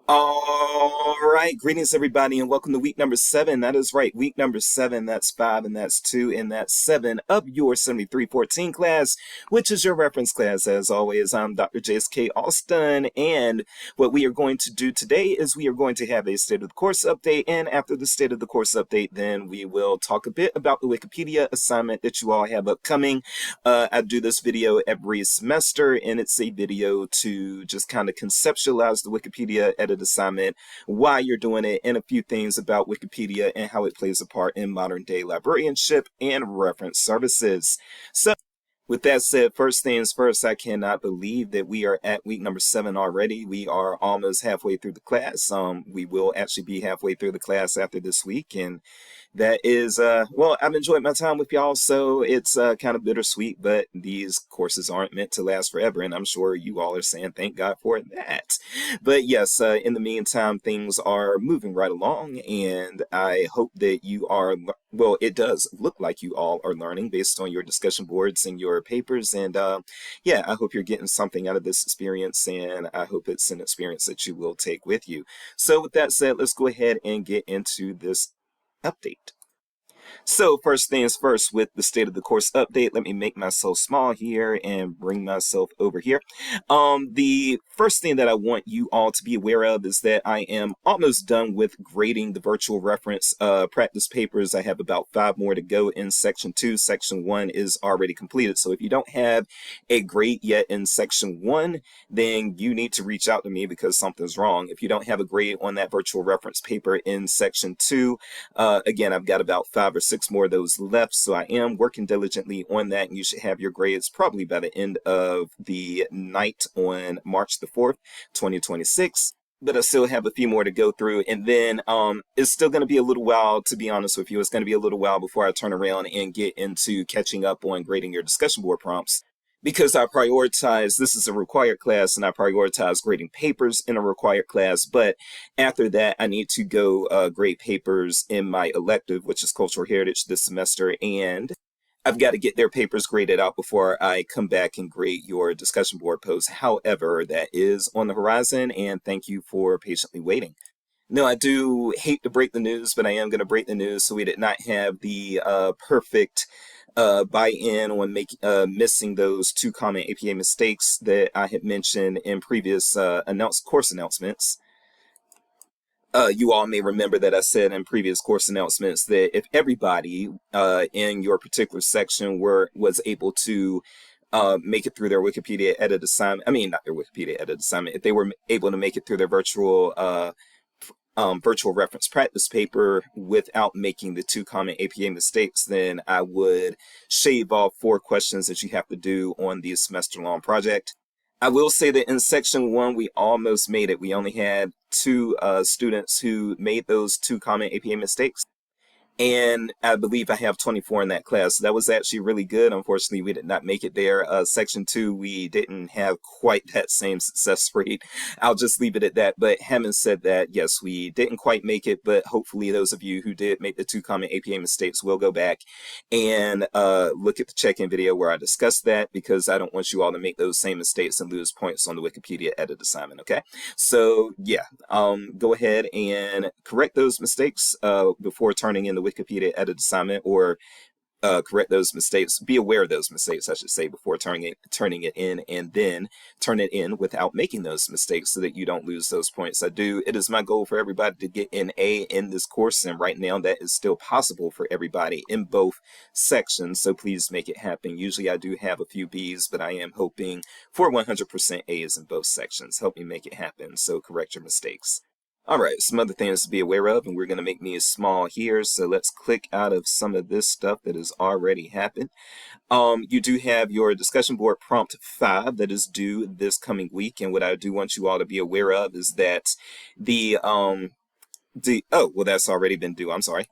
All right, greetings everybody, and welcome to week number 7. That is right, week number 7. That's 5, and that's 2, and that's 7 of your 7314 class, which is your reference class. As always, I'm Dr. J.S.K. Austin, and what we are going to do today is we are going to have a state of the course update, and after the state of the course update, then we will talk a bit about the Wikipedia assignment that you all have upcoming. I do this video every semester, and it's a video to just kind of conceptualize the Wikipedia edit assignment, why you're doing it, and a few things about Wikipedia and how it plays a part in modern day librarianship and reference services. So with that said, first things first, I cannot believe that we are at week number 7 already. We are almost halfway through the class. We will actually be halfway through the class after this week, and that is, well, I've enjoyed my time with y'all, so it's kind of bittersweet, but these courses aren't meant to last forever, and I'm sure you all are saying thank God for that. But yes, in the meantime, things are moving right along, and I hope that you are, well, it does look like you all are learning based on your discussion boards and your papers, and yeah, I hope you're getting something out of this experience, and I hope it's an experience that you will take with you. So with that said, let's go ahead and get into this update. So first things first, with the state of the course update, let me make myself small here and bring myself over here. The first thing that I want you all to be aware of is that I am almost done with grading the virtual reference practice papers. I have about 5 more to go in section 2. Section 1 is already completed. So if you don't have a grade yet in section 1, then you need to reach out to me because something's wrong. If you don't have a grade on that virtual reference paper in section 2, again, I've got about 5 or 6 more of those left, so I am working diligently on that, and you should have your grades probably by the end of the night on March the 4th, 2026. But I still have a few more to go through, and then it's still going to be a little while, to be honest with you. It's going to be a little while before I turn around and get into catching up on grading your discussion board prompts, because I prioritize, this is a required class, and I prioritize grading papers in a required class. But after that, I need to go grade papers in my elective, which is Cultural Heritage, this semester, and I've got to get their papers graded out before I come back and grade your discussion board posts. However, that is on the horizon, and thank you for patiently waiting. No, I do hate to break the news, but I am going to break the news. So we did not have the perfect buy-in on missing those 2 common APA mistakes that I had mentioned in previous course announcements. You all may remember that I said in previous course announcements that if everybody in your particular section was able to make it through their Wikipedia edit assignment, I mean, not their Wikipedia edit assignment, if they were able to make it through their virtual reference practice paper without making the 2 common APA mistakes, then I would shave off 4 questions that you have to do on the semester-long project. I will say that in section 1, we almost made it. We only had 2 students who made those 2 common APA mistakes, and I believe I have 24 in that class. So that was actually really good. Unfortunately, we did not make it there. Section 2, we didn't have quite that same success rate. I'll just leave it at that. But having said that, yes, we didn't quite make it, but hopefully those of you who did make the 2 common APA mistakes will go back and look at the check-in video where I discussed that, because I don't want you all to make those same mistakes and lose points on the Wikipedia edit assignment, okay? So yeah, go ahead and correct those mistakes before turning in the Wikipedia edit assignment, or correct those mistakes, be aware of those mistakes, I should say, before turning it in, and then turn it in without making those mistakes so that you don't lose those points. It is my goal for everybody to get an A in this course, and right now that is still possible for everybody in both sections, so please make it happen. Usually I do have a few B's, but I am hoping for 100% A's in both sections. Help me make it happen, so correct your mistakes. All right, some other things to be aware of, and we're going to make me small here, so let's click out of some of this stuff that has already happened. You do have your discussion board prompt 5 that is due this coming week, and what I do want you all to be aware of is that oh, well, that's already been due, I'm sorry.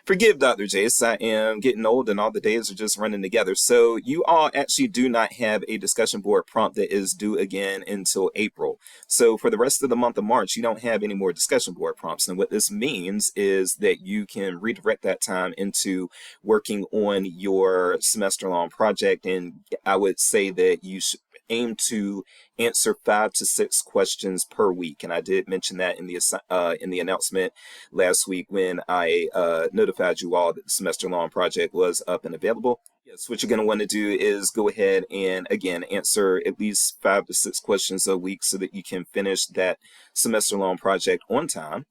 Forgive Dr. Jace, I am getting old and all the days are just running together. So you all actually do not have a discussion board prompt that is due again until April. So for the rest of the month of March, you don't have any more discussion board prompts. And what this means is that you can redirect that time into working on your semester-long project. And I would say that you should aim to answer 5 to 6 questions per week, and I did mention that in the announcement last week when I notified you all that the semester-long project was up and available. Yes, what you're going to want to do is go ahead and, again, answer at least 5 to 6 questions a week so that you can finish that semester-long project on time.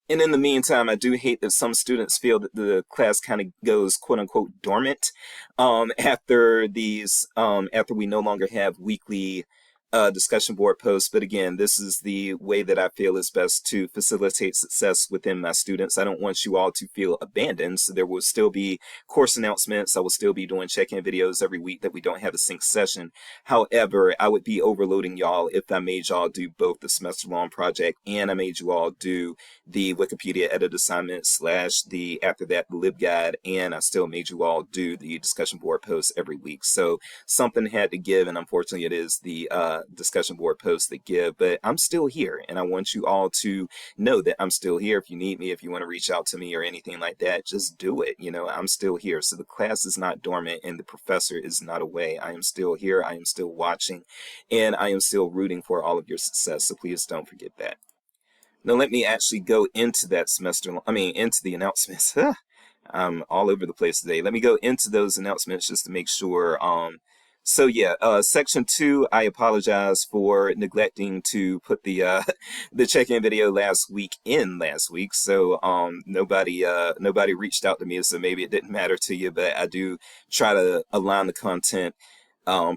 And in the meantime, I do hate that some students feel that the class kind of goes quote unquote dormant after we no longer have weekly discussion board posts. But again, this is the way that I feel is best to facilitate success within my students. I don't want you all to feel abandoned. So there will still be course announcements. I will still be doing check-in videos every week that we don't have a sync session. However, I would be overloading y'all if I made y'all do both the semester-long project and I made you all do the Wikipedia edit assignment / the after that the LibGuide, and I still made you all do the discussion board posts every week. So something had to give, and unfortunately it is the discussion board posts that give, but I'm still here, and I want you all to know that I'm still here. If you need me, if you want to reach out to me or anything like that, just do it. You know, I'm still here. So the class is not dormant and the professor is not away. I am still here. I am still watching, and I am still rooting for all of your success. So please don't forget that. Now let me actually go into into the announcements. I'm all over the place today. Let me go into those announcements just to make sure. Section 2, I apologize for neglecting to put the the check-in video last week. So nobody reached out to me, so maybe it didn't matter to you, but I do try to align the content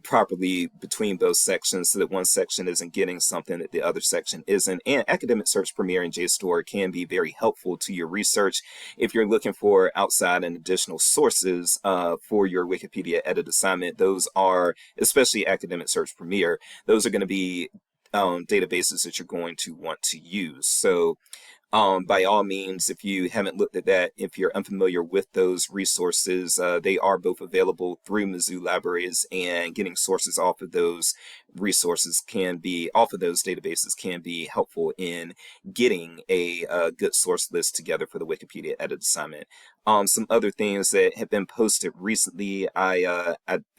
properly between both sections so that one section isn't getting something that the other section isn't. And Academic Search Premier and JSTOR can be very helpful to your research if you're looking for outside and additional sources for your Wikipedia edit assignment. Those are, especially Academic Search Premier, those are going to be databases that you're going to want to use. So by all means, if you haven't looked at that, if you're unfamiliar with those resources, they are both available through Mizzou Libraries, and getting sources off of those databases can be helpful in getting a good source list together for the Wikipedia edit assignment. Some other things that have been posted recently, I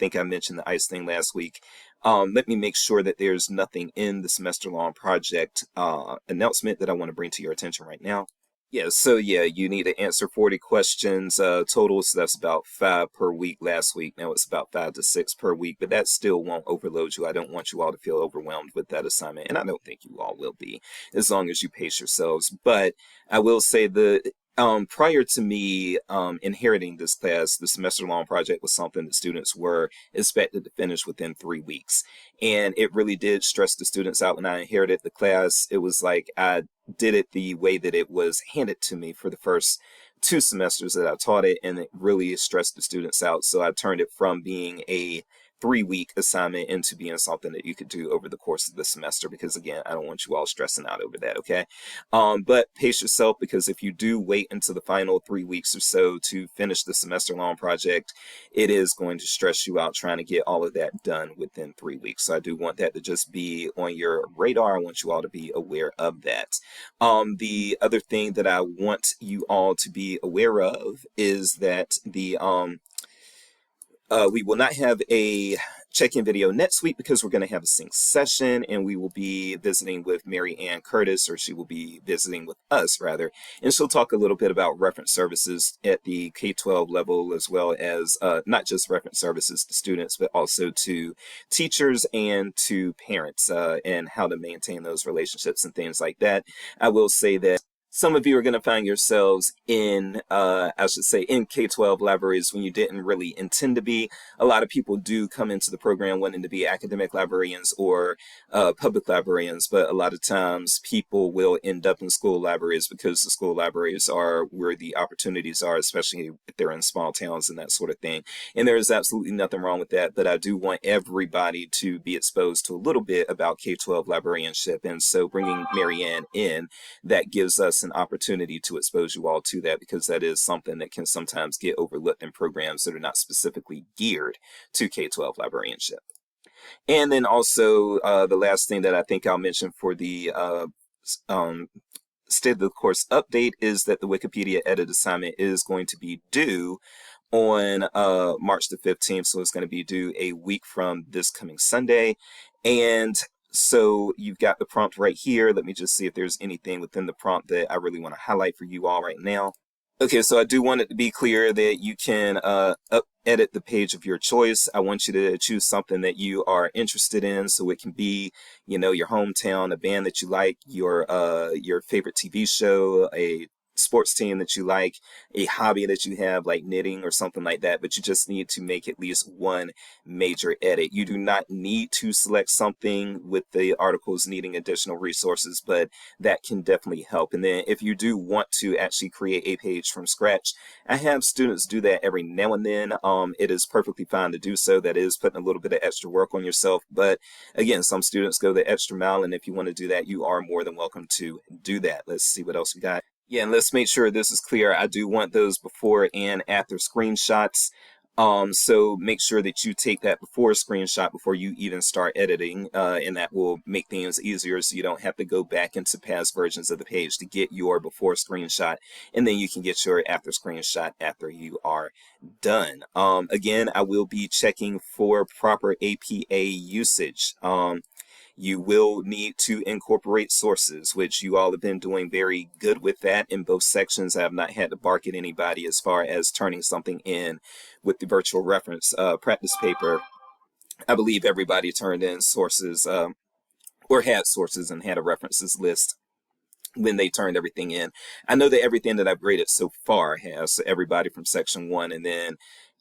think I mentioned the ICE thing last week. Let me make sure that there's nothing in the semester-long project announcement that I want to bring to your attention right now. You need to answer 40 questions total, so that's about 5 per week last week. Now it's about 5 to 6 per week, but that still won't overload you. I don't want you all to feel overwhelmed with that assignment, and I don't think you all will be, as long as you pace yourselves. But I will say prior to me inheriting this class, the semester-long project was something that students were expected to finish within 3 weeks. And it really did stress the students out when I inherited the class. It was like I did it the way that it was handed to me for the first 2 semesters that I taught it, and it really stressed the students out. So I turned it from being a 3-week assignment into being something that you could do over the course of the semester, because again, I don't want you all stressing out over that, okay? But pace yourself, because if you do wait until the final 3 weeks or so to finish the semester-long project, it is going to stress you out trying to get all of that done within 3 weeks. So I do want that to just be on your radar. I want you all to be aware of that. The other thing that I want you all to be aware of is that we will not have a check-in video next week because we're going to have a sync session, and we will be visiting with Mary Ann Curtis, or she will be visiting with us rather, and she'll talk a little bit about reference services at the K-12 level, as well as not just reference services to students, but also to teachers and to parents, and how to maintain those relationships and things like that. I will say that some of you are going to find yourselves in K-12 libraries when you didn't really intend to be. A lot of people do come into the program wanting to be academic librarians or public librarians, but a lot of times people will end up in school libraries because the school libraries are where the opportunities are, especially if they're in small towns and that sort of thing. And there is absolutely nothing wrong with that, but I do want everybody to be exposed to a little bit about K-12 librarianship. And so bringing Mary Ann in, that gives us an opportunity to expose you all to that, because that is something that can sometimes get overlooked in programs that are not specifically geared to K-12 librarianship. And then also the last thing that I think I'll mention for the state of the course update is that the Wikipedia edit assignment is going to be due on March the 15th, so it's going to be due a week from this coming Sunday. And so you've got the prompt right here. Let me just see if there's anything within the prompt that I really want to highlight for you all right now. Okay, so I do want it to be clear that you can edit the page of your choice. I want you to choose something that you are interested in, so it can be, your hometown, a band that you like, your favorite TV show, a sports team that you like, a hobby that you have like knitting or something like that, but you just need to make at least one major edit. You do not need to select something with the articles needing additional resources, but that can definitely help. And then if you do want to actually create a page from scratch, I have students do that every now and then. It is perfectly fine to do so. That is putting a little bit of extra work on yourself, but again, some students go the extra mile, and if you want to do that, you are more than welcome to do that. Let's see what else we got. Yeah, and let's make sure this is clear. I do want those before and after screenshots. So make sure that you take that before screenshot before you even start editing, and that will make things easier so you don't have to go back into past versions of the page to get your before screenshot, and then you can get your after screenshot after you are done. Again, I will be checking for proper APA usage. You will need to incorporate sources, which you all have been doing very good with that in both sections. I have not had to bark at anybody as far as turning something in with the virtual reference practice paper. I believe everybody turned in sources or had sources and had a references list when they turned everything in. I know that everything that I've graded so far has everybody from section 1, and then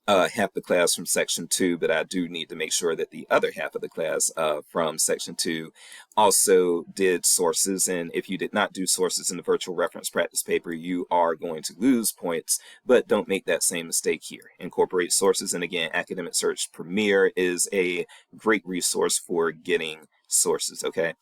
half the class from section 2, but I do need to make sure that the other half of the class from section 2 also did sources. And if you did not do sources in the virtual reference practice paper, you are going to lose points, but don't make that same mistake here. Incorporate sources. And again, Academic Search Premier is a great resource for getting sources. Okay,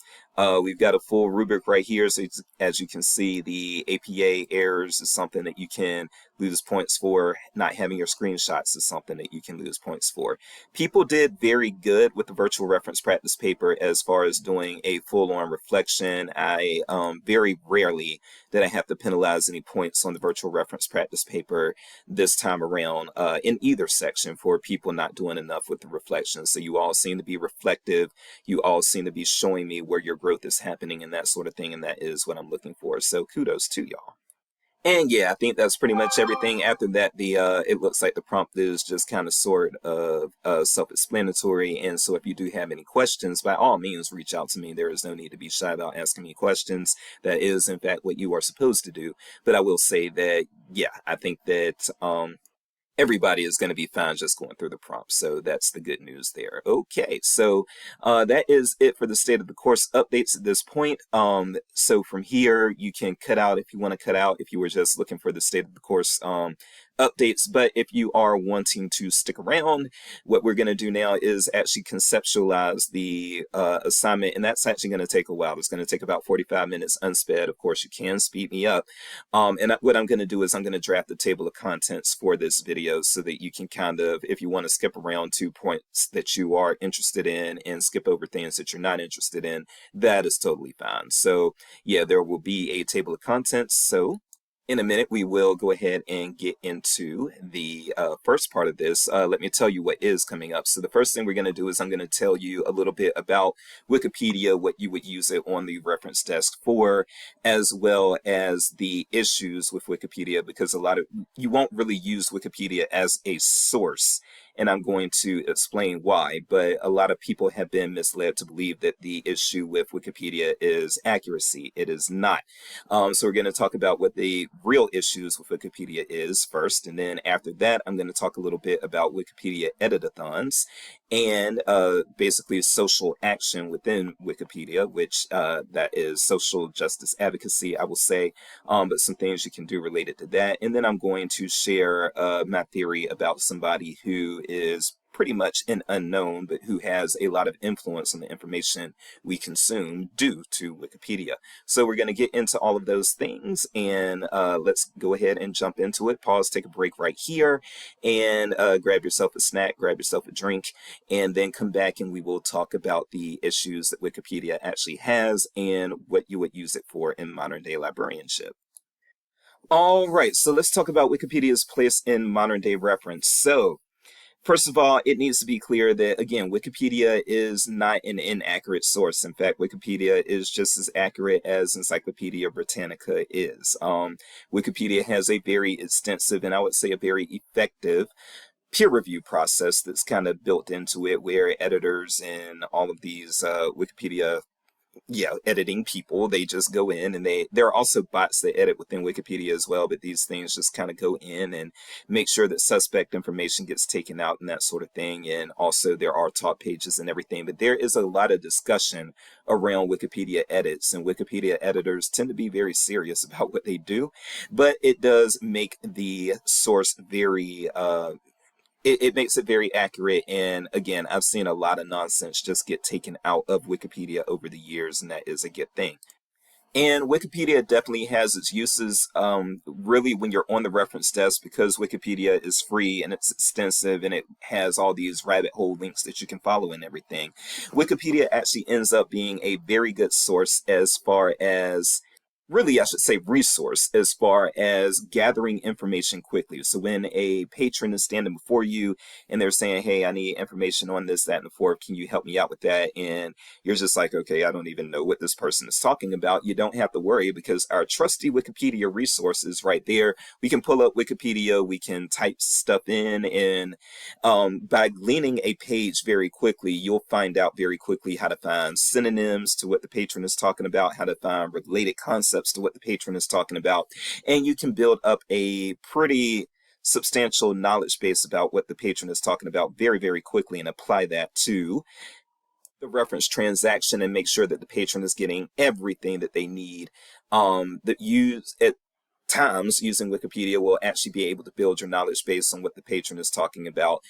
we've got a full rubric right here, so as you can see, the APA errors is something that you can lose points for. Not having your screenshots is something that you can lose points for. People did very good with the virtual reference practice paper as far as doing a full-on reflection. I very rarely did I have to penalize any points on the virtual reference practice paper this time around in either section for people not doing enough with the reflection. So you all seem to be reflective. You all seem to be showing me where your growth is happening and that sort of thing, and that is what I'm looking for. So kudos to y'all. And yeah, I think that's pretty much everything. After that, the it looks like the prompt is just kind of sort of self-explanatory. And so if you do have any questions, by all means, reach out to me. There is no need to be shy about asking me questions. That is, in fact, what you are supposed to do. But I will say that, yeah, I think that everybody is going to be fine just going through the prompts. So that's the good news there. Okay, so that is it for the state of the course updates at this point. So from here, you can cut out if you want to cut out if you were just looking for the state of the course updates. But if you are wanting to stick around, what we're going to do now is actually conceptualize the assignment, and that's actually going to take a while. It's going to take about 45 minutes unsped. Of course, you can speed me up. And what I'm going to do is I'm going to draft the table of contents for this video so that you can kind of, if you want to skip around to points that you are interested in and skip over things that you're not interested in, that is totally fine. So yeah, there will be a table of contents. So in a minute, we will go ahead and get into the first part of this. Let me tell you what is coming up. So the first thing we're going to do is I'm going to tell you a little bit about Wikipedia, what you would use it on the reference desk for, as well as the issues with Wikipedia, because you won't really use Wikipedia as a source. And I'm going to explain why, but a lot of people have been misled to believe that the issue with Wikipedia is accuracy. It is not. So we're going to talk about what the real issues with Wikipedia is first, and then after that, I'm going to talk a little bit about Wikipedia editathons and basically social action within Wikipedia, which that is social justice advocacy, I will say, but some things you can do related to that. And then I'm going to share my theory about somebody who is pretty much an unknown, but who has a lot of influence on the information we consume due to Wikipedia. So we're going to get into all of those things, and let's go ahead and jump into it. Pause, take a break right here, and grab yourself a snack, grab yourself a drink, and then come back and we will talk about the issues that Wikipedia actually has and what you would use it for in modern day librarianship. All right, so let's talk about Wikipedia's place in modern day reference. So First of all, it needs to be clear that, again, Wikipedia is not an inaccurate source. In fact, Wikipedia is just as accurate as Encyclopedia Britannica is. Wikipedia has a very extensive and I would say a very effective peer review process that's kind of built into it, where editors and all of these Wikipedia editing people, they just go in and there are also bots that edit within Wikipedia as well, but these things just kind of go in and make sure that suspect information gets taken out and that sort of thing. And also there are top pages and everything, but there is a lot of discussion around Wikipedia edits, and Wikipedia editors tend to be very serious about what they do, but it does make the source very it makes it very accurate. And again, I've seen a lot of nonsense just get taken out of Wikipedia over the years, and that is a good thing. And Wikipedia definitely has its uses, really, when you're on the reference desk, because Wikipedia is free and it's extensive and it has all these rabbit hole links that you can follow and everything. Wikipedia actually ends up being a very good source as far as, really, I should say resource, as far as gathering information quickly. So when a patron is standing before you and they're saying, hey, I need information on this, that, and the fourth, can you help me out with that? And you're just like, okay, I don't even know what this person is talking about. You don't have to worry, because our trusty Wikipedia resource is right there. We can pull up Wikipedia, we can type stuff in, and by gleaning a page very quickly, you'll find out very quickly how to find synonyms to what the patron is talking about, how to find related concepts to what the patron is talking about, and you can build up a pretty substantial knowledge base about what the patron is talking about very, very quickly, and apply that to the reference transaction and make sure that the patron is getting everything that they need. That use at times using Wikipedia will actually be able to build your knowledge based on what the patron is talking about,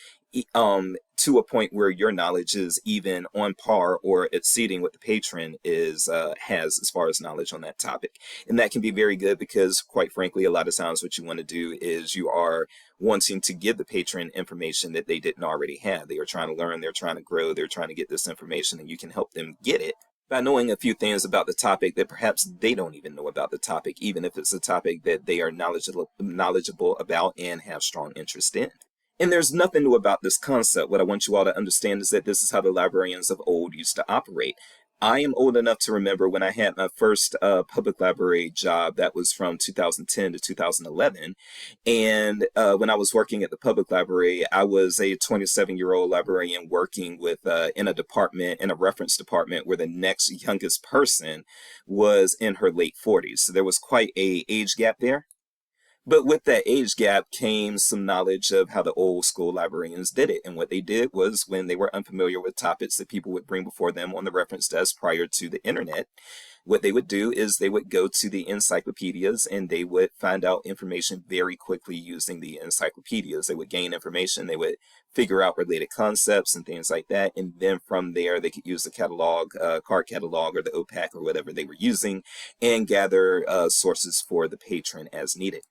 to a point where your knowledge is even on par or exceeding what the patron is has as far as knowledge on that topic. And that can be very good, because quite frankly, a lot of times what you want to do is you are wanting to give the patron information that they didn't already have. They are trying to learn, they're trying to grow, they're trying to get this information, and you can help them get it by knowing a few things about the topic that perhaps they don't even know about the topic, even if it's a topic that they are knowledgeable about and have strong interest in. And there's nothing new about this concept. What I want you all to understand is that this is how the librarians of old used to operate. I am old enough to remember when I had my first public library job. That was from 2010 to 2011. And when I was working at the public library, I was a 27-year-old librarian working with in a department, in a reference department, where the next youngest person was in her late 40s. So there was quite a age gap there. But with that age gap came some knowledge of how the old school librarians did it. And what they did was, when they were unfamiliar with topics that people would bring before them on the reference desk prior to the internet, what they would do is they would go to the encyclopedias and they would find out information very quickly using the encyclopedias. They would gain information, they would figure out related concepts and things like that. And then from there, they could use the catalog, card catalog, or the OPAC, or whatever they were using, and gather sources for the patron as needed.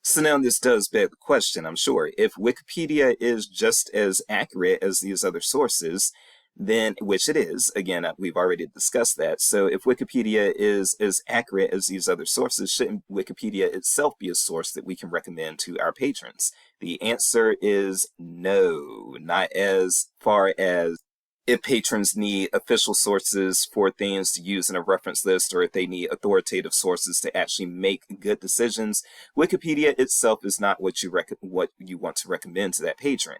So now this does beg the question, I'm sure, if Wikipedia is just as accurate as these other sources, then, which it is, again, we've already discussed that. So if Wikipedia is as accurate as these other sources, shouldn't Wikipedia itself be a source that we can recommend to our patrons? The answer is no, not as far as if patrons need official sources for things to use in a reference list, or if they need authoritative sources to actually make good decisions. Wikipedia itself is not what you want to recommend to that patron.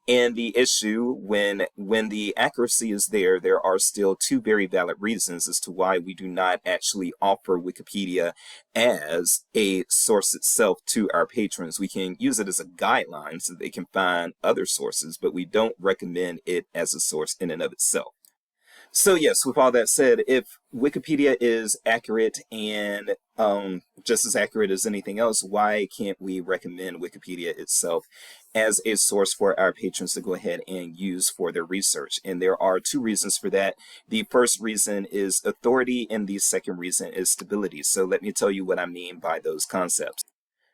And the issue, when the accuracy is there, there are still two very valid reasons as to why we do not actually offer Wikipedia as a source itself to our patrons. We can use it as a guideline so they can find other sources, but we don't recommend it as a source in and of itself. So yes, with all that said, if Wikipedia is accurate and just as accurate as anything else, why can't we recommend Wikipedia itself as a source for our patrons to go ahead and use for their research? And there are two reasons for that. The first reason is authority, and the second reason is stability. So let me tell you what I mean by those concepts.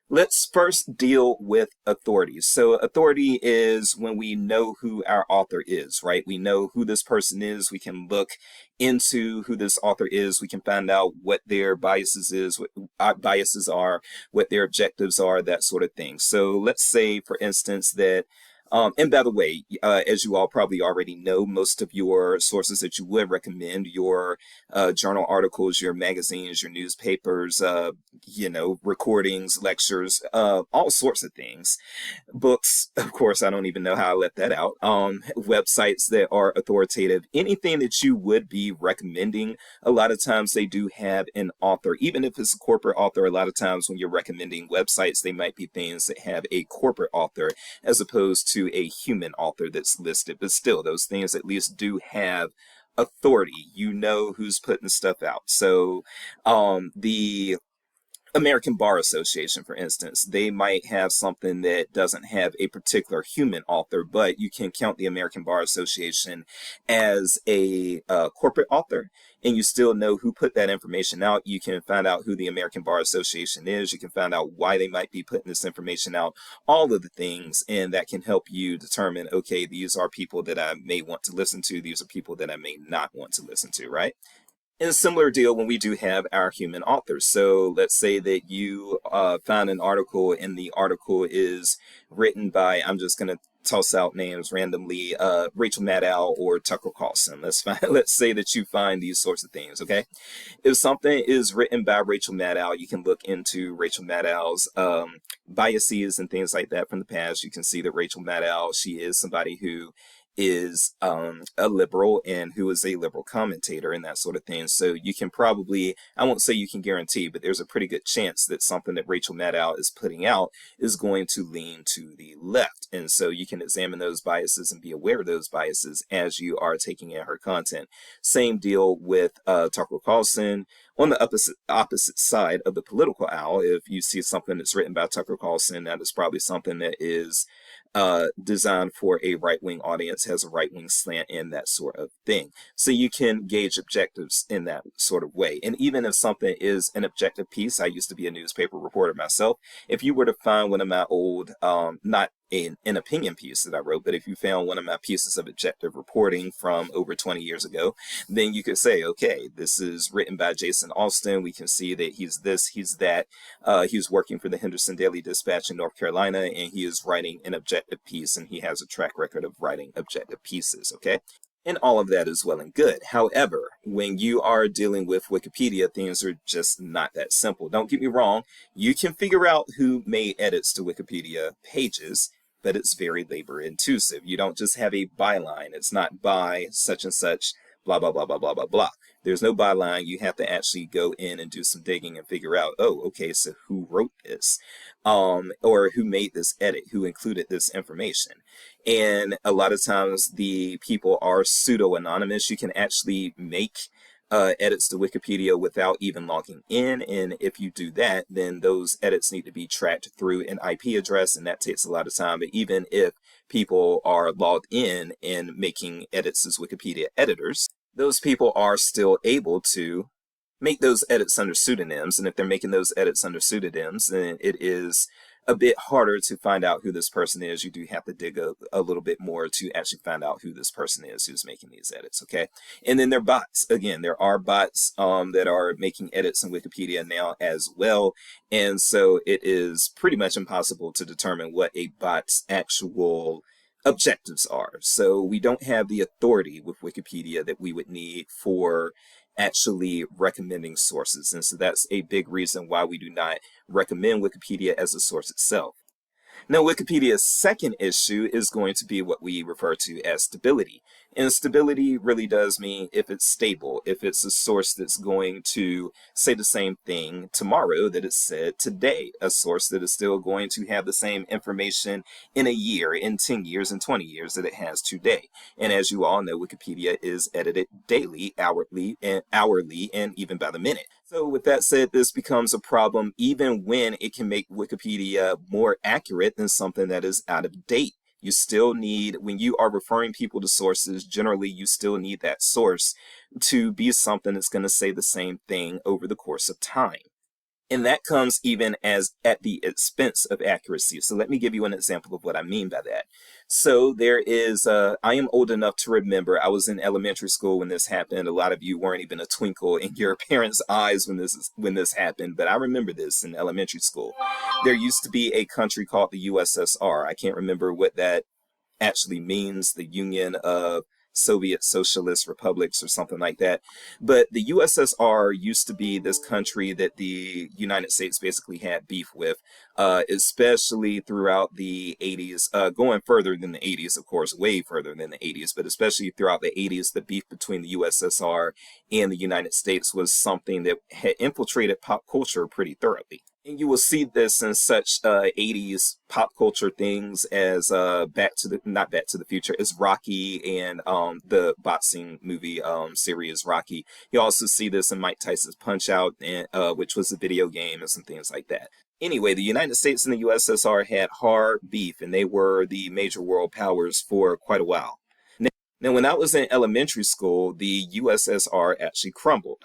Let's first deal with authority. So authority is when we know who our author is, right? We know who this person is. We can look into who this author is. We can find out what their biases are, what their objectives are, that sort of thing. So let's say, for instance, that And by the way, as you all probably already know, most of your sources that you would recommend, your journal articles, your magazines, your newspapers, recordings, lectures, all sorts of things. Books, of course, I don't even know how I left that out. Websites that are authoritative, anything that you would be recommending, a lot of times they do have an author. Even if it's a corporate author, a lot of times when you're recommending websites, they might be things that have a corporate author as opposed to a human author that's listed. But still, those things at least do have authority. You know who's putting stuff out. So the American Bar Association, for instance, they might have something that doesn't have a particular human author, but you can count the American Bar Association as a corporate author, and you still know who put that information out. You can find out who the American Bar Association is. You can find out why they might be putting this information out, all of the things, and that can help you determine, okay, these are people that I may want to listen to. These are people that I may not want to listen to, right? And a similar deal when we do have our human authors. So let's say that you found an article and the article is written by, I'm just going to toss out names randomly, Rachel Maddow or Tucker Carlson. Let's say that you find these sorts of things, okay? If something is written by Rachel Maddow, you can look into Rachel Maddow's biases and things like that from the past. You can see that Rachel Maddow, she is somebody who is a liberal and who is a liberal commentator and that sort of thing. So you can probably, I won't say you can guarantee, but there's a pretty good chance that something that Rachel Maddow is putting out is going to lean to the left. And so you can examine those biases and be aware of those biases as you are taking in her content. Same deal with Tucker Carlson. On the opposite side of the political aisle, if you see something that's written by Tucker Carlson, that is probably something that is designed for a right-wing audience, has a right-wing slant and that sort of thing. So you can gauge objectives in that sort of way. And even if something is an objective piece, I used to be a newspaper reporter myself. If you were to find one of my old, not an opinion piece that I wrote, but if you found one of my pieces of objective reporting from over 20 years ago, then you could say, okay, this is written by Jason Alston. We can see that he's this, he's that. He's working for the Henderson Daily Dispatch in North Carolina, and he is writing an objective piece, and he has a track record of writing objective pieces, okay? And all of that is well and good. However, when you are dealing with Wikipedia, things are just not that simple. Don't get me wrong. You can figure out who made edits to Wikipedia pages, but it's very labor intensive. You don't just have a byline. It's not by such and such, blah, blah, blah, blah, blah, blah, blah. There's no byline. You have to actually go in and do some digging and figure out, oh, okay, so who wrote this? Or who made this edit? Who included this information? And a lot of times the people are pseudo-anonymous. You can actually make edits to Wikipedia without even logging in. And if you do that, then those edits need to be tracked through an IP address, and that takes a lot of time. But even if people are logged in and making edits as Wikipedia editors, those people are still able to make those edits under pseudonyms. And if they're making those edits under pseudonyms, then it is a bit harder to find out who this person is. You do have to dig a little bit more to actually find out who this person is who's making these edits, okay? And then there are bots. Again, there are bots that are making edits in Wikipedia now as well. And so it is pretty much impossible to determine what a bot's actual objectives are. So we don't have the authority with Wikipedia that we would need for actually recommending sources. And so that's a big reason why we do not recommend Wikipedia as a source itself. Now, Wikipedia's second issue is going to be what we refer to as stability. And stability really does mean if it's stable, if it's a source that's going to say the same thing tomorrow that it said today, a source that is still going to have the same information in a year, in 10 years, and 20 years that it has today. And as you all know, Wikipedia is edited daily, hourly, and even by the minute. So with that said, this becomes a problem even when it can make Wikipedia more accurate than something that is out of date. You still need, when you are referring people to sources, generally you still need that source to be something that's going to say the same thing over the course of time. And that comes even as at the expense of accuracy. So let me give you an example of what I mean by that. So there is, I am old enough to remember, I was in elementary school when this happened. A lot of you weren't even a twinkle in your parents' eyes when this happened, but I remember this in elementary school. There used to be a country called the USSR. I can't remember what that actually means, the Union of Soviet Socialist Republics or something like that. But the USSR used to be this country that the United States basically had beef with, especially throughout the 80s, going further than the 80s, of course, way further than the 80s, but especially throughout the 80s, the beef between the USSR and the United States was something that had infiltrated pop culture pretty thoroughly. And you will see this in such 80s pop culture things as not Back to the Future, as Rocky and the boxing movie series Rocky. You also see this in Mike Tyson's Punch Out, and, which was a video game and some things like that. Anyway, the United States and the USSR had hard beef, and they were the major world powers for quite a while. Now, when I was in elementary school, the USSR actually crumbled.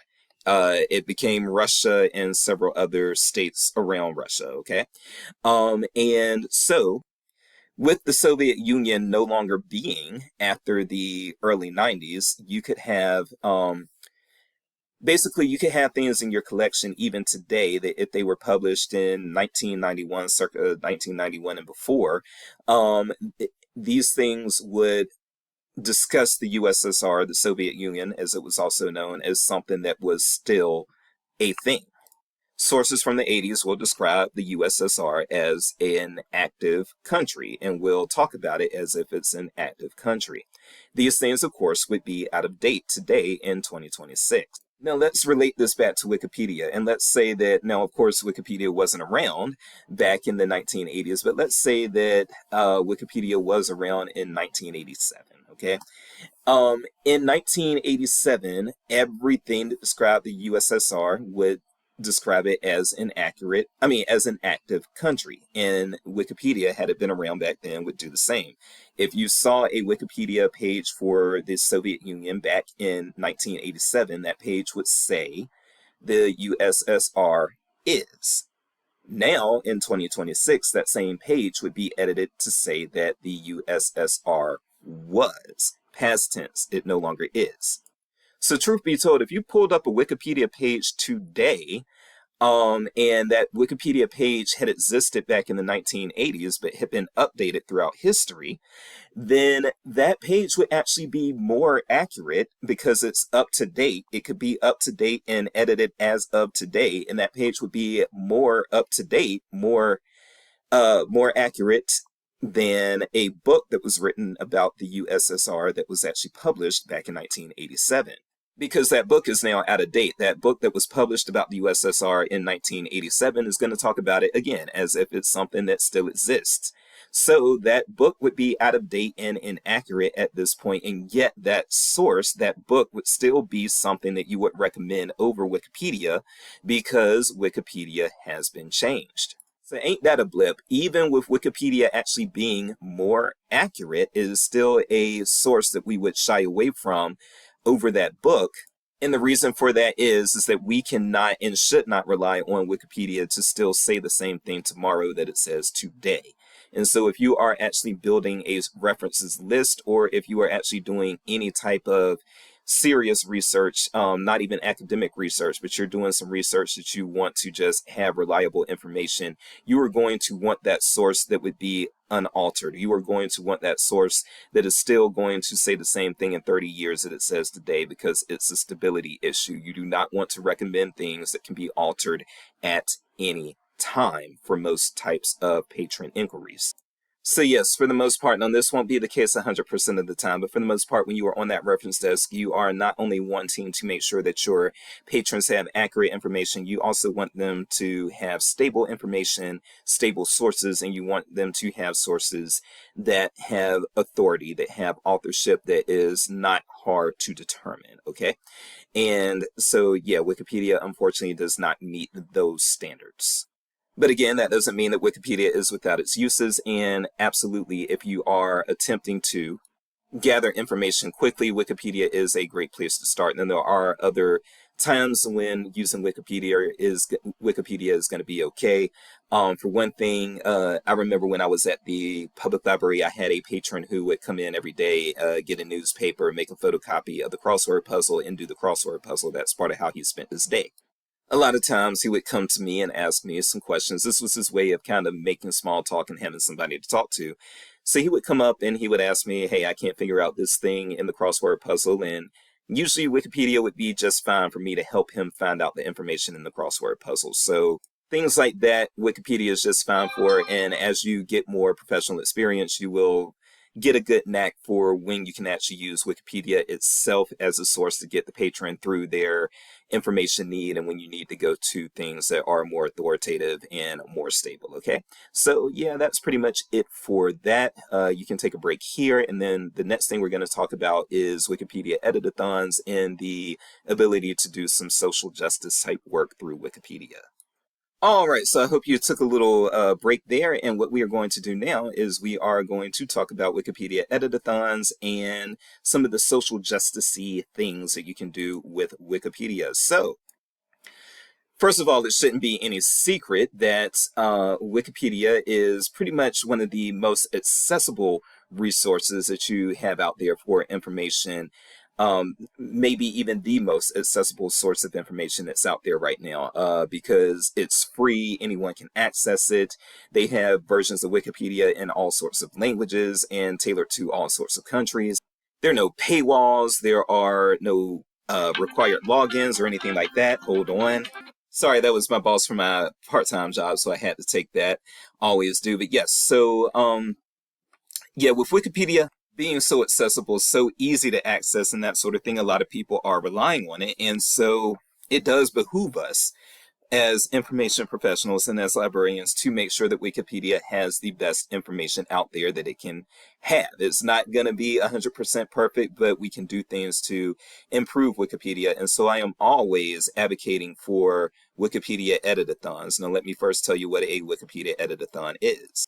It became Russia and several other states around Russia, okay? And so, with the Soviet Union no longer being after the early 90s, you could have, basically, you could have things in your collection even today that if they were published in 1991, circa 1991 and before, these things would discuss the USSR, the Soviet Union, as it was also known, as something that was still a thing. Sources from the 80s will describe the USSR as an active country and will talk about it as if it's an active country. These things, of course, would be out of date today in 2026. Now, let's relate this back to Wikipedia, and let's say that, now, of course, Wikipedia wasn't around back in the 1980s, but let's say that Wikipedia was around in 1987, okay? In 1987, everything that described the USSR would describe it as as an active country. And Wikipedia, had it been around back then, would do the same. If you saw a Wikipedia page for the Soviet Union back in 1987, that page would say the USSR is. Now, in 2026, that same page would be edited to say that the USSR was. Past tense, it no longer is. So truth be told, if you pulled up a Wikipedia page today, and that Wikipedia page had existed back in the 1980s but had been updated throughout history, then that page would actually be more accurate because it's up to date. It could be up to date and edited as of today, and that page would be more up to date, more accurate than a book that was written about the USSR that was actually published back in 1987. Because that book is now out of date. That book that was published about the USSR in 1987 is going to talk about it again as if it's something that still exists. So that book would be out of date and inaccurate at this point, and yet that source, that book, would still be something that you would recommend over Wikipedia because Wikipedia has been changed. So ain't that a blip? Even with Wikipedia actually being more accurate, it is still a source that we would shy away from over that book. And the reason for that is that we cannot and should not rely on Wikipedia to still say the same thing tomorrow that it says today. And so if you are actually building a references list, or if you are actually doing any type of serious research, not even academic research, but you're doing some research that you want to just have reliable information, you are going to want that source that would be unaltered. You are going to want that source that is still going to say the same thing in 30 years that it says today, because it's a stability issue. You do not want to recommend things that can be altered at any time for most types of patron inquiries. So yes, for the most part, now this won't be the case 100% of the time, but for the most part, when you are on that reference desk, you are not only wanting to make sure that your patrons have accurate information, you also want them to have stable information, stable sources, and you want them to have sources that have authority, that have authorship that is not hard to determine, okay? And so, yeah, Wikipedia unfortunately does not meet those standards. But again, that doesn't mean that Wikipedia is without its uses, and absolutely, if you are attempting to gather information quickly, Wikipedia is a great place to start. And then there are other times when using Wikipedia is going to be okay. For one thing, I remember when I was at the public library, I had a patron who would come in every day, get a newspaper, make a photocopy of the crossword puzzle, and do the crossword puzzle. That's part of how he spent his day. A lot of times he would come to me and ask me some questions. This was his way of kind of making small talk and having somebody to talk to. So he would come up and he would ask me, hey, I can't figure out this thing in the crossword puzzle. And usually Wikipedia would be just fine for me to help him find out the information in the crossword puzzle. So things like that, Wikipedia is just fine for. And as you get more professional experience, you will get a good knack for when you can actually use Wikipedia itself as a source to get the patron through their information need and when you need to go to things that are more authoritative and more stable. Okay, so yeah, that's pretty much it for that. You can take a break here, and then the next thing we're going to talk about is Wikipedia editathons and the ability to do some social justice type work through Wikipedia. All right, so I hope you took a little break there, and what we are going to do now is we are going to talk about Wikipedia editathons and some of the social justice-y things that you can do with Wikipedia. So, first of all, it shouldn't be any secret that Wikipedia is pretty much one of the most accessible resources that you have out there for information. Maybe even the most accessible source of information that's out there right now, because it's free, anyone can access it. They have versions of Wikipedia in all sorts of languages and tailored to all sorts of countries. There are no paywalls, there are no required logins or anything like that. Hold on. Sorry, that was my boss from my part-time job, so I had to take that. Always do. But yes, so yeah, with Wikipedia being so accessible, so easy to access and that sort of thing, a lot of people are relying on it. And so it does behoove us as information professionals and as librarians to make sure that Wikipedia has the best information out there that it can have. It's not going to be 100% perfect, but we can do things to improve Wikipedia. And so I am always advocating for Wikipedia editathons. Now, let me first tell you what a Wikipedia editathon is.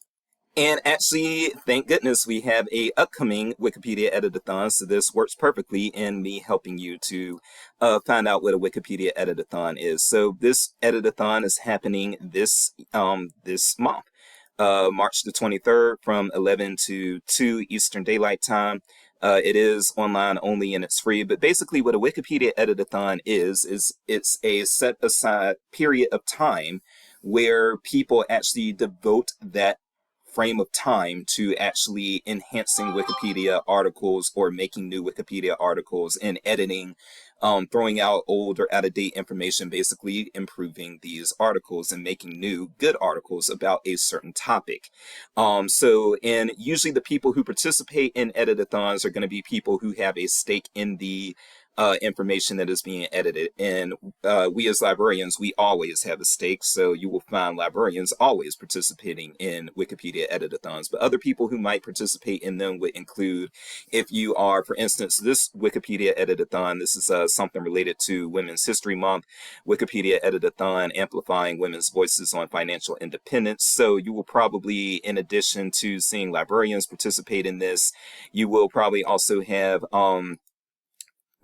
And actually, thank goodness we have a upcoming Wikipedia editathon, so this works perfectly in me helping you to find out what a Wikipedia editathon is. So this editathon is happening this month, March the 23rd from 11 to 2 Eastern Daylight Time. It is online only and it's free, but basically what a Wikipedia editathon is it's a set aside period of time where people actually devote that frame of time to actually enhancing Wikipedia articles or making new Wikipedia articles and editing, throwing out old or out-of-date information, basically improving these articles and making new good articles about a certain topic. And usually the people who participate in editathons are going to be people who have a stake in the information that is being edited. And we as librarians, we always have a stake. So you will find librarians always participating in Wikipedia editathons. But other people who might participate in them would include, if you are, for instance, this Wikipedia editathon, this is something related to Women's History Month, Wikipedia editathon, amplifying women's voices on financial independence. So you will probably, in addition to seeing librarians participate in this, you will probably also have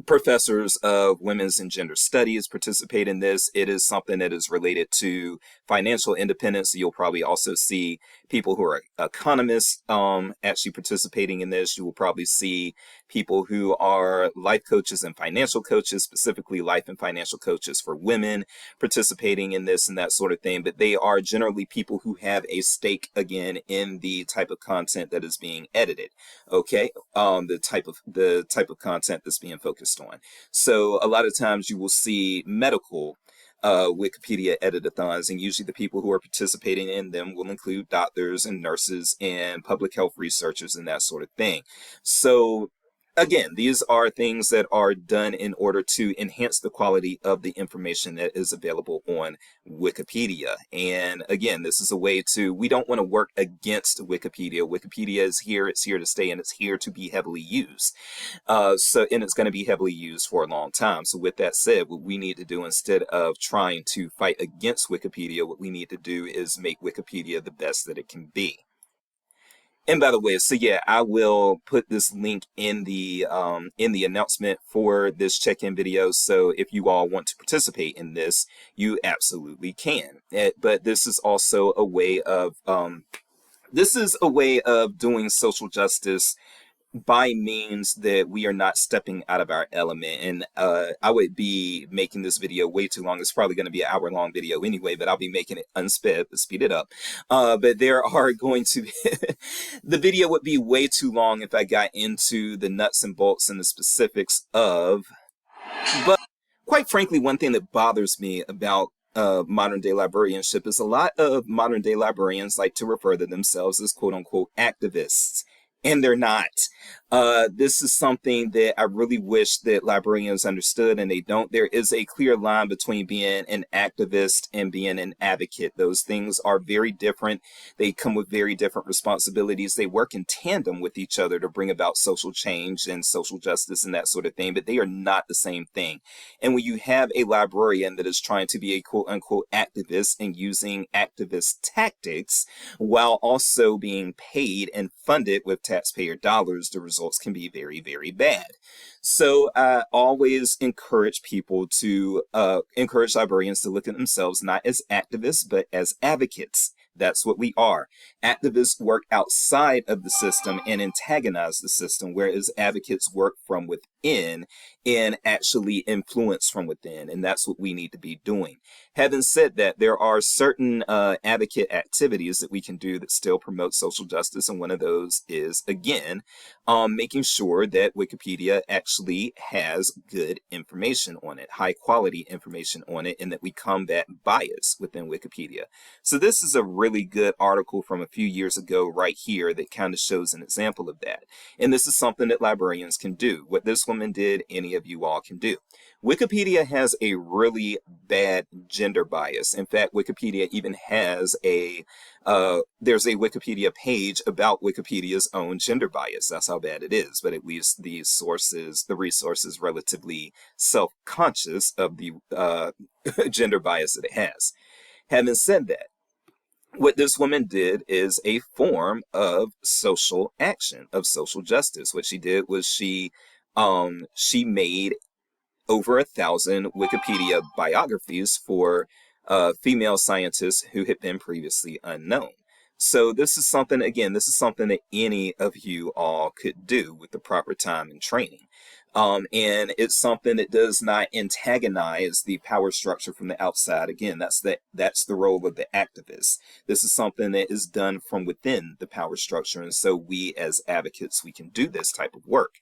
professors of women's and gender studies participate in this. It is something that is related to financial independence. You'll probably also see people who are economists actually participating in this. You will probably see people who are life coaches and financial coaches, specifically life and financial coaches for women, participating in this and that sort of thing. But they are generally people who have a stake, again, in the type of content that is being edited. Okay, the type of content that's being focused on. So a lot of times you will see medical Wikipedia editathons, and usually the people who are participating in them will include doctors and nurses and public health researchers and that sort of thing. So again, these are things that are done in order to enhance the quality of the information that is available on Wikipedia. And again, this is a way to, we don't want to work against Wikipedia. Wikipedia is here, it's here to stay, and it's here to be heavily used. And it's going to be heavily used for a long time. So with that said, what we need to do, instead of trying to fight against Wikipedia, what we need to do is make Wikipedia the best that it can be. And by the way, so yeah, I will put this link in the announcement for this check-in video. So if you all want to participate in this, you absolutely can. But this is also a way of doing social justice by means that we are not stepping out of our element. And I would be making this video way too long. It's probably going to be an hour-long video anyway, but I'll be making it unsped, speed it up. But there are going to be the video would be way too long if I got into the nuts and bolts and the specifics of. But quite frankly, one thing that bothers me about modern day librarianship is a lot of modern day librarians like to refer to themselves as quote unquote activists. And they're not. This is something that I really wish that librarians understood, and they don't. There is a clear line between being an activist and being an advocate. Those things are very different. They come with very different responsibilities. They work in tandem with each other to bring about social change and social justice and that sort of thing, but they are not the same thing. And when you have a librarian that is trying to be a quote unquote activist and using activist tactics while also being paid and funded with taxpayer dollars, the results can be very, very bad. So I always encourage people to encourage librarians to look at themselves not as activists, but as advocates. That's what we are. Activists work outside of the system and antagonize the system, whereas advocates work from within and actually influence from within. And that's what we need to be doing. Having said that, there are certain advocate activities that we can do that still promote social justice. And one of those is, again, making sure that Wikipedia actually has good information on it, high quality information on it, and that we combat bias within Wikipedia. So this is a really good article from a few years ago right here that kind of shows an example of that. And this is something that librarians can do. What this woman did, any of you all can do. Wikipedia has a really bad gender bias. In fact, Wikipedia even has there's a Wikipedia page about Wikipedia's own gender bias. That's how bad it is. But at least the resources relatively self-conscious of the gender bias that it has. Having said that, what this woman did is a form of social action, of social justice. What she did was she made over 1,000 Wikipedia biographies for female scientists who had been previously unknown. So this is something, again, this is something that any of you all could do with the proper time and training. And it's something that does not antagonize the power structure from the outside. Again, that's the role of the activist. This is something that is done from within the power structure. And so we as advocates, we can do this type of work.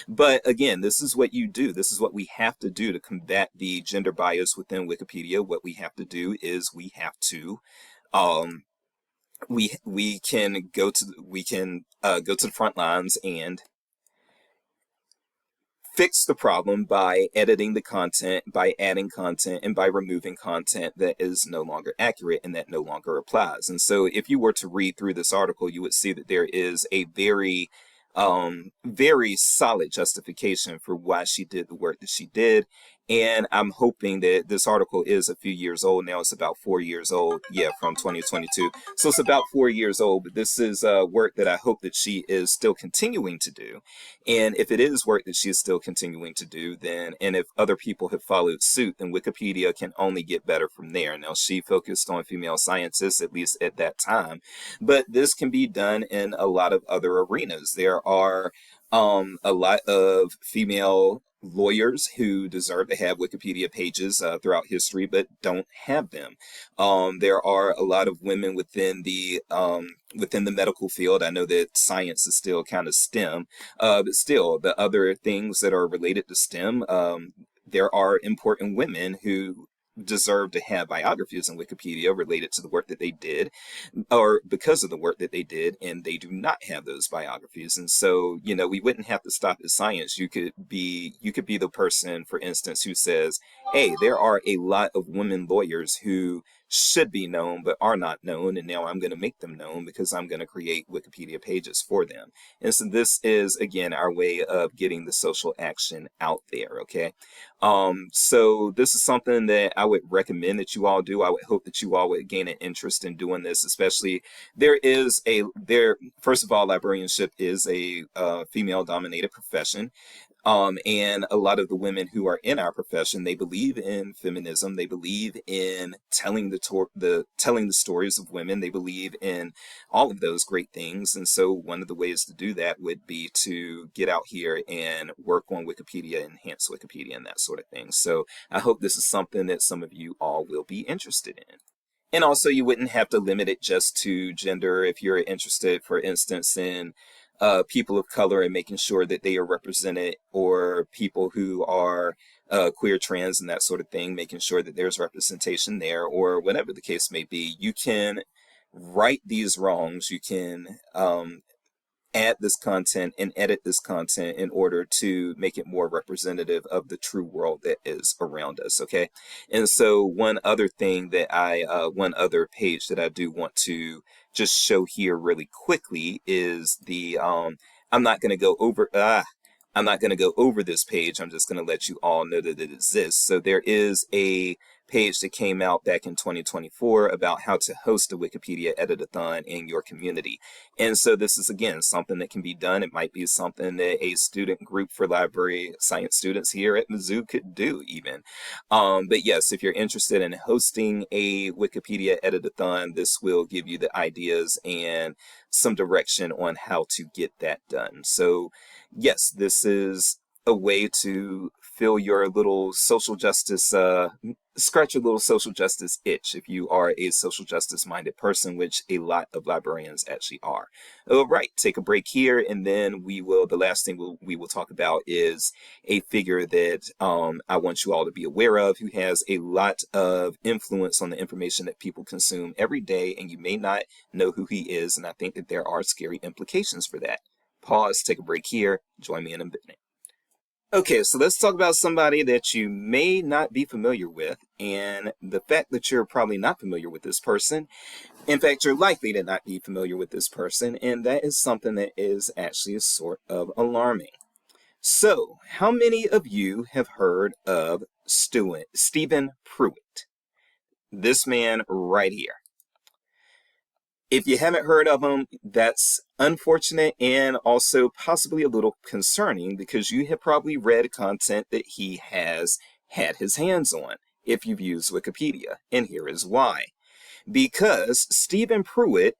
But again, this is what you do. This is what we have to do to combat the gender bias within Wikipedia. What we have to do is we have to we can go to the front lines and fix the problem by editing the content, by adding content, and by removing content that is no longer accurate and that no longer applies. And so if you were to read through this article, you would see that there is a very solid justification for why she did the work that she did. And I'm hoping that this article is a few years old now. It's about 4 years old. Yeah, from 2022. So it's about 4 years old. But this is work that I hope that she is still continuing to do. And if it is work that she is still continuing to do, then, and if other people have followed suit, then Wikipedia can only get better from there. Now, she focused on female scientists, at least at that time. But this can be done in a lot of other arenas. There are a lot of female lawyers who deserve to have Wikipedia pages throughout history, but don't have them. There are a lot of women within the medical field. I know that science is still kind of STEM, but still the other things that are related to STEM, there are important women who deserve to have biographies in Wikipedia related to the work that they did or because of the work that they did, and they do not have those biographies. And so, you know, we wouldn't have to stop at science. You could be the person, for instance, who says, hey, there are a lot of women lawyers who should be known but are not known, and now I'm going to make them known because I'm going to create Wikipedia pages for them. And so this is, again, our way of getting the social action out there, okay? So this is something that I would recommend that you all do. I would hope that you all would gain an interest in doing this, especially first of all, librarianship is a female-dominated profession. And a lot of the women who are in our profession, they believe in feminism. They believe in telling the stories of women. They believe in all of those great things. And so one of the ways to do that would be to get out here and work on Wikipedia, enhance Wikipedia, and that sort of thing. So I hope this is something that some of you all will be interested in. And also, you wouldn't have to limit it just to gender if you're interested, for instance, in people of color and making sure that they are represented, or people who are queer, trans, and that sort of thing, making sure that there's representation there, or whatever the case may be. You can right these wrongs. You can add this content and edit this content in order to make it more representative of the true world that is around us. Okay. And so one other thing that one other page that I do want to just show here really quickly is I'm not going to go over, I'm not going to go over this page. I'm just going to let you all know that it exists. So there is a page that came out back in 2024 about how to host a Wikipedia edit-a-thon in your community. And so this is, again, something that can be done. It might be something that a student group for library science students here at Mizzou could do even. But yes, if you're interested in hosting a Wikipedia edit-a-thon, this will give you the ideas and some direction on how to get that done. So yes, this is a way to fill your little social justice, scratch your little social justice itch if you are a social justice minded person, which a lot of librarians actually are. All right, take a break here, and then the last thing we will talk about is a figure that I want you all to be aware of, who has a lot of influence on the information that people consume every day, and you may not know who he is, and I think that there are scary implications for that. Pause, take a break here, join me in a minute. Okay, so let's talk about somebody that you may not be familiar with, and the fact that you're probably not familiar with this person. In fact, you're likely to not be familiar with this person, and that is something that is actually a sort of alarming. So, how many of you have heard of Stephen Pruitt? This man right here. If you haven't heard of him, that's unfortunate and also possibly a little concerning, because you have probably read content that he has had his hands on if you've used Wikipedia. And here is why. Because Stephen Pruitt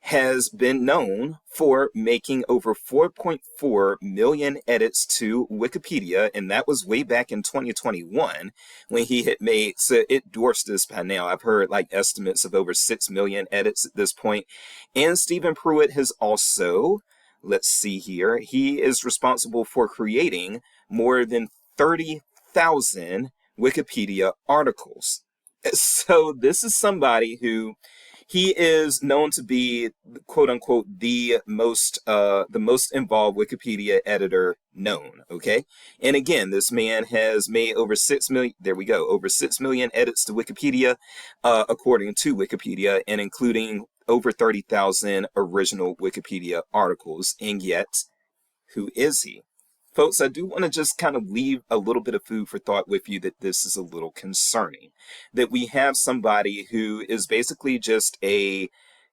has been known for making over 4.4 million edits to Wikipedia, and that was way back in 2021 when he had made, so it dwarfs this by now. I've heard like estimates of over 6 million edits at this point. And Stephen Pruitt has also, let's see here, he is responsible for creating more than 30,000 Wikipedia articles. So this is somebody who, he is known to be, quote unquote, the most involved Wikipedia editor known. Okay. And again, this man has made over 6 million, there we go, over 6 million edits to Wikipedia, according to Wikipedia, and including over 30,000 original Wikipedia articles. And yet, who is he? Folks, I do want to just kind of leave a little bit of food for thought with you that this is a little concerning. That we have somebody who is basically just a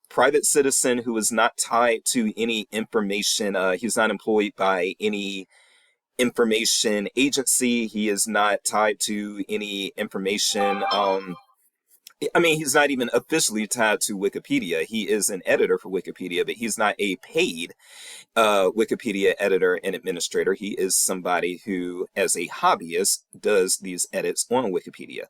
private citizen who is not tied to any information. He's not employed by any information agency. He is not tied to any information. He's not even officially tied to Wikipedia. He is an editor for Wikipedia, but he's not a paid Wikipedia editor and administrator. He is somebody who, as a hobbyist, does these edits on Wikipedia.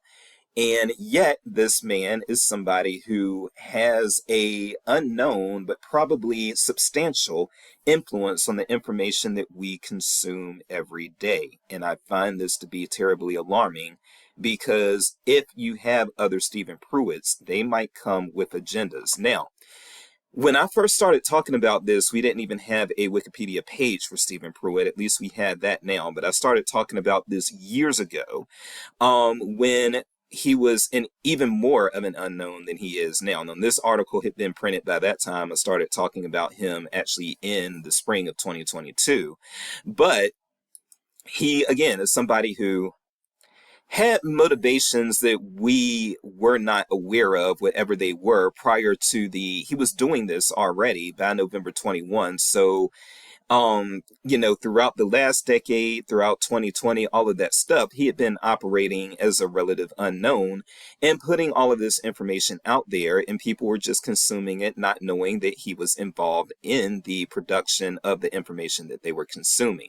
And yet this man is somebody who has a unknown but probably substantial influence on the information that we consume every day. And I find this to be terribly alarming, because if you have other Stephen Pruitts, they might come with agendas. Now, when I first started talking about this, we didn't even have a Wikipedia page for Stephen Pruitt. At least we had that now. But I started talking about this years ago, when he was even more of an unknown than he is now. Now, this article had been printed by that time. I started talking about him actually in the spring of 2022. But he, again, is somebody who had motivations that we were not aware of, whatever they were, prior to he was doing this already by November 21. So throughout the last decade, throughout 2020, all of that stuff, he had been operating as a relative unknown and putting all of this information out there, and people were just consuming it, not knowing that he was involved in the production of the information that they were consuming.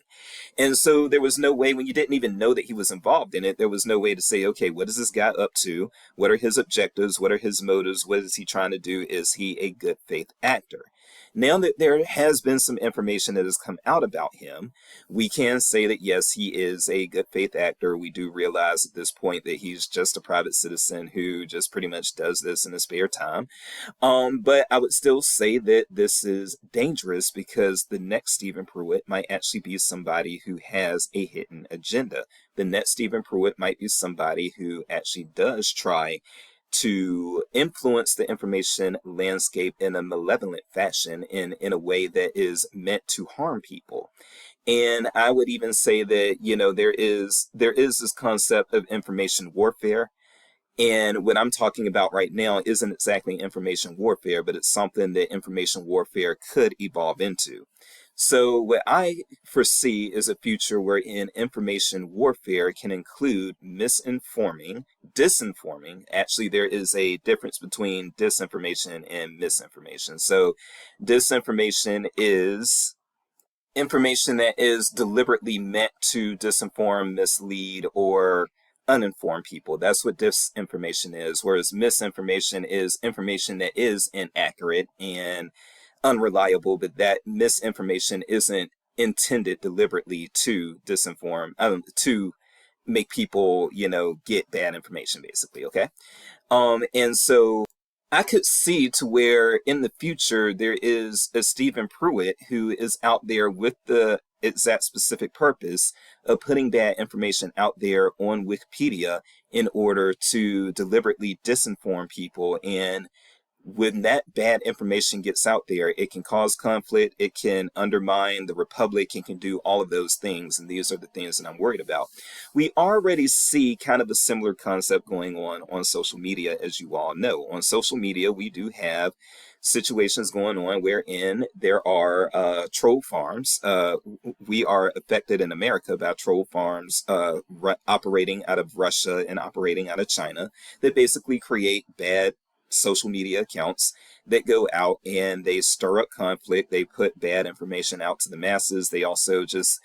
And so there was no way, when you didn't even know that he was involved in it, there was no way to say, okay, what is this guy up to? What are his objectives? What are his motives? What is he trying to do? Is he a good faith actor? Now that there has been some information that has come out about him, we can say that yes, he is a good faith actor. We do realize at this point that he's just a private citizen who just pretty much does this in his spare time. But I would still say that this is dangerous because the next Stephen Pruitt might actually be somebody who has a hidden agenda. The next Stephen Pruitt might be somebody who actually does try to influence the information landscape in a malevolent fashion, in a way that is meant to harm people. And I would even say that, there is this concept of information warfare. And what I'm talking about right now isn't exactly information warfare, but it's something that information warfare could evolve into. So what I foresee is a future wherein information warfare can include misinforming, disinforming. Actually, there is a difference between disinformation and misinformation. So disinformation is information that is deliberately meant to disinform, mislead, or uninform people. That's what disinformation is. Whereas misinformation is information that is inaccurate and unreliable, but that misinformation isn't intended deliberately to disinform, to make people, get bad information, basically. Okay. And so I could see to where in the future there is a Stephen Pruitt who is out there with the exact specific purpose of putting bad information out there on Wikipedia in order to deliberately disinform people. And when that bad information gets out there, it can cause conflict, it can undermine the republic, it can do all of those things. And these are the things that I'm worried about. We already see kind of a similar concept going on social media, as you all know. On social media, we do have situations going on wherein there are troll farms. We are affected in America by troll farms operating out of Russia and operating out of China that basically create bad social media accounts that go out and they stir up conflict. They put bad information out to the masses. They also just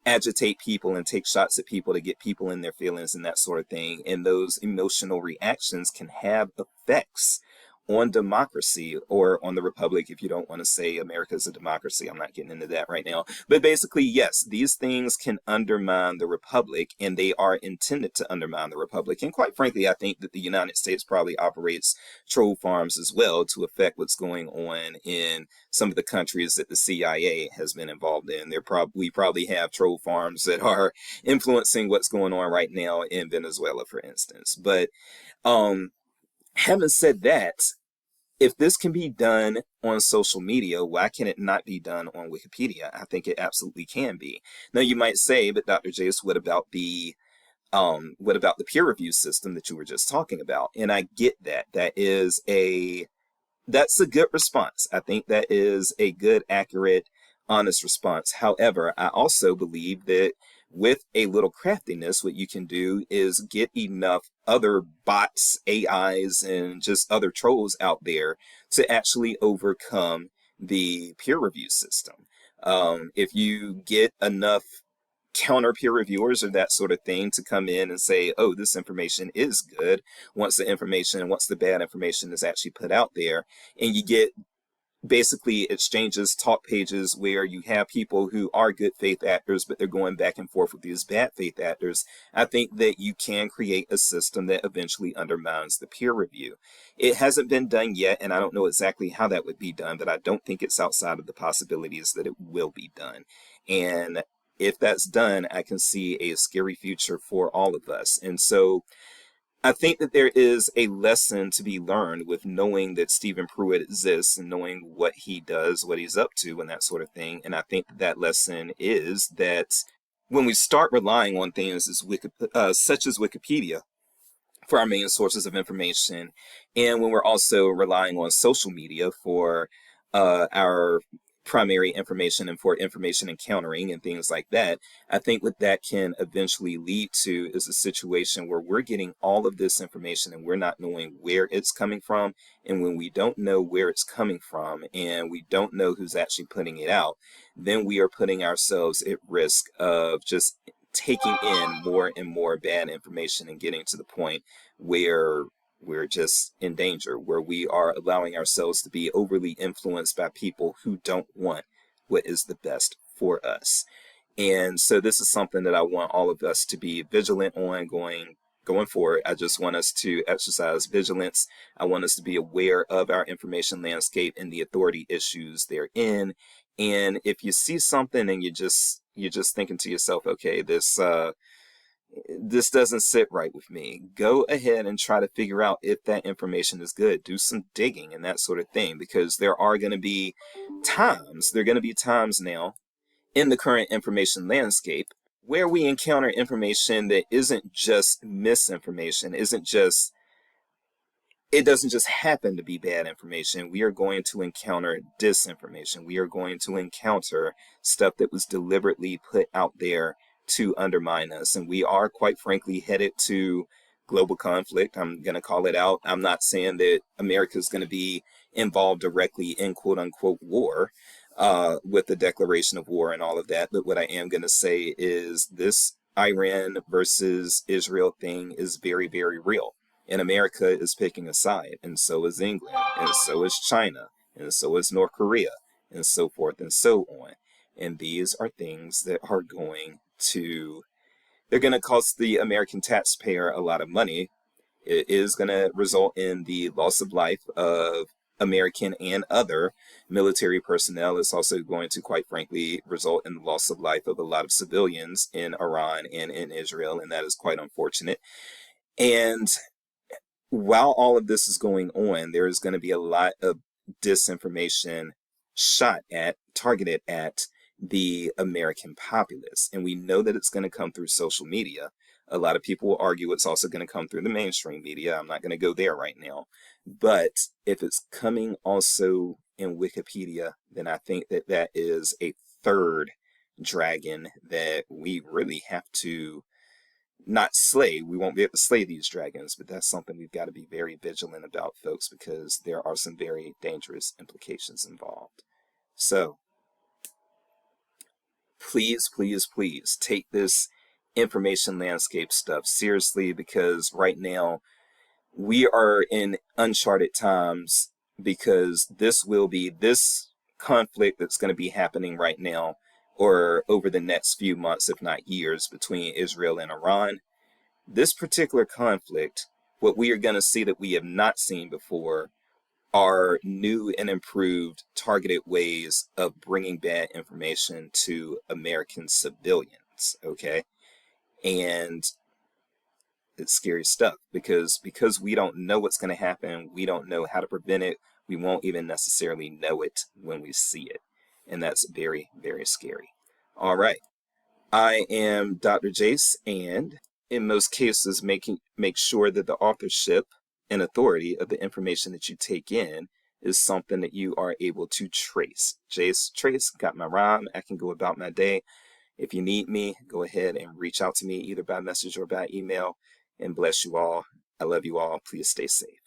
agitate people and take shots at people to get people in their feelings and that sort of thing. And those emotional reactions can have effects on democracy, or on the republic, if you don't want to say America is a democracy. I'm not getting into that right now. But basically, yes, these things can undermine the republic, and they are intended to undermine the republic. And quite frankly, I think that the United States probably operates troll farms as well to affect what's going on in some of the countries that the CIA has been involved in. We probably have troll farms that are influencing what's going on right now in Venezuela, for instance. But having said that, if this can be done on social media, why can it not be done on Wikipedia? I think it absolutely can be. Now you might say, but Dr. Jace, what about the peer review system that you were just talking about? And I get that. That's a good response. I think that is a good, accurate, honest response. However, I also believe that with a little craftiness, what you can do is get enough other bots, AIs, and just other trolls out there to actually overcome the peer review system. If you get enough counter peer reviewers or that sort of thing to come in and say, oh, this information is good, once the bad information is actually put out there, and you get basically exchanges, talk pages where you have people who are good faith actors, but they're going back and forth with these bad faith actors, I think that you can create a system that eventually undermines the peer review. It hasn't been done yet, and I don't know exactly how that would be done, but I don't think it's outside of the possibilities that it will be done. And if that's done, I can see a scary future for all of us. And so I think that there is a lesson to be learned with knowing that Stephen Pruitt exists and knowing what he does, what he's up to, and that sort of thing. And I think that lesson is that when we start relying on things such as Wikipedia for our main sources of information, and when we're also relying on social media for our primary information and for information encountering and things like that. I think what that can eventually lead to is a situation where we're getting all of this information and we're not knowing where it's coming from. And when we don't know where it's coming from and we don't know who's actually putting it out, then we are putting ourselves at risk of just taking in more and more bad information and getting to the point where we're just in danger, where we are allowing ourselves to be overly influenced by people who don't want what is the best for us. And so this is something that I want all of us to be vigilant on going forward. I just want us to exercise vigilance. I want us to be aware of our information landscape and the authority issues therein. And if you see something and you're just thinking to yourself, okay, this doesn't sit right with me, go ahead and try to figure out if that information is good. Do some digging and that sort of thing, because there are going to be times now in the current information landscape where we encounter information that isn't just misinformation, it doesn't just happen to be bad information. We are going to encounter disinformation. We are going to encounter stuff that was deliberately put out there to undermine us. And we are, quite frankly, headed to global conflict. I'm going to call it out. I'm not saying that America is going to be involved directly in quote unquote war with the declaration of war and all of that. But what I am going to say is this Iran versus Israel thing is very, very real. And America is picking a side, and so is England, and so is China, and so is North Korea, and so forth and so on. And these are things that are they're going to cost the American taxpayer a lot of money. It is going to result in the loss of life of American and other military personnel. It's also going to, quite frankly, result in the loss of life of a lot of civilians in Iran and in Israel, and that is quite unfortunate. And while all of this is going on, there is going to be a lot of disinformation targeted at the American populace. And we know that it's going to come through social media. A lot of people will argue it's also going to come through the mainstream media. I'm not going to go there right now. But if it's coming also in Wikipedia, then I think that that is a third dragon that we really have to not slay. We won't be able to slay these dragons, but that's something we've got to be very vigilant about, folks, because there are some very dangerous implications involved. So please, please, please take this information landscape stuff seriously, because right now we are in uncharted times, because this conflict that's going to be happening right now or over the next few months, if not years, between Israel and Iran. This particular conflict, what we are going to see that we have not seen before, are new and improved targeted ways of bringing bad information to American civilians, okay? And it's scary stuff, because we don't know what's going to happen, we don't know how to prevent it, we won't even necessarily know it when we see it. And that's very, very scary. All right. I am Dr. Jace, and in most cases, make sure that the authorship and authority of the information that you take in is something that you are able to trace. Jace, trace, got my rhyme. I can go about my day. If you need me, go ahead and reach out to me either by message or by email. And bless you all. I love you all. Please stay safe.